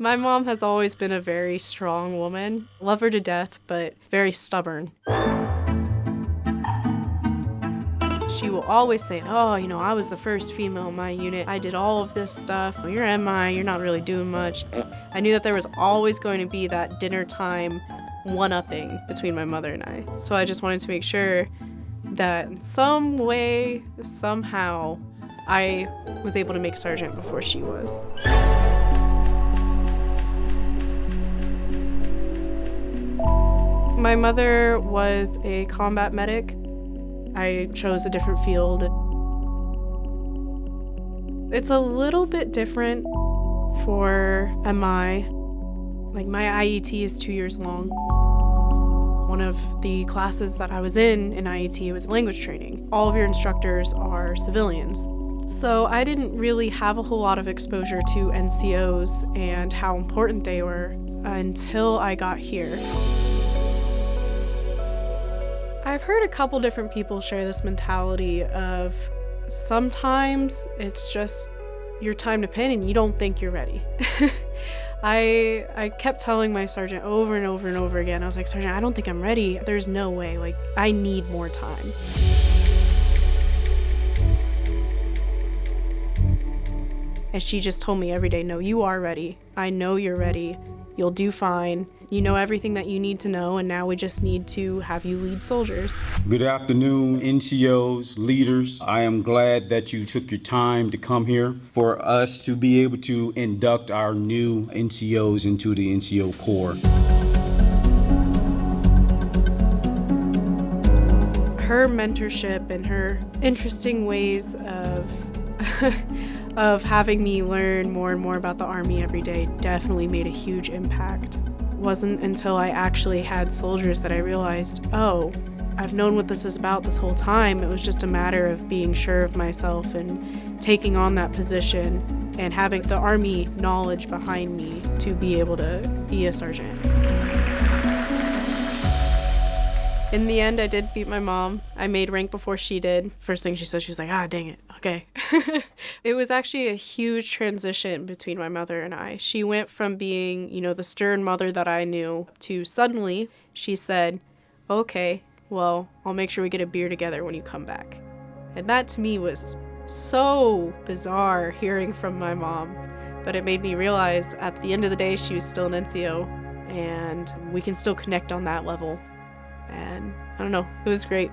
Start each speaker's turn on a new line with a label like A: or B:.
A: My mom has always been a very strong woman. Love her to death, but very stubborn. She will always say, I was the first female in my unit. I did all of this stuff. Well, you're MI, you're not really doing much. I knew that there was always going to be that dinner time one-upping between my mother and I. So I just wanted to make sure that in some way, somehow, I was able to make sergeant before she was. My mother was a combat medic. I chose a different field. It's a little bit different for MI. Like, my IET is 2 years long. One of the classes that I was in IET was language training. All of your instructors are civilians. So I didn't really have a whole lot of exposure to NCOs and how important they were until I got here. I've heard a couple different people share this mentality of sometimes it's just your time to pin and you don't think you're ready. I kept telling my sergeant over and over and over again, I was like, Sergeant, I don't think I'm ready. There's no way, like, I need more time. And she just told me every day, no, you are ready. I know you're ready. You'll do fine. You know everything that you need to know, and now we just need to have you lead soldiers.
B: Good afternoon, NCOs, leaders. I am glad that you took your time to come here for us to be able to induct our new NCOs into the NCO Corps.
A: Her mentorship and her interesting ways of having me learn more and more about the Army every day definitely made a huge impact. It wasn't until I actually had soldiers that I realized, oh, I've known what this is about this whole time. It was just a matter of being sure of myself and taking on that position and having the Army knowledge behind me to be able to be a sergeant. In the end, I did beat my mom. I made rank before she did. First thing she said, she was like, dang it, okay. It was actually a huge transition between my mother and I. She went from being, the stern mother that I knew to suddenly she said, okay, well, I'll make sure we get a beer together when you come back. And that to me was so bizarre hearing from my mom. But it made me realize at the end of the day, she was still an NCO and we can still connect on that level. And I don't know, it was great.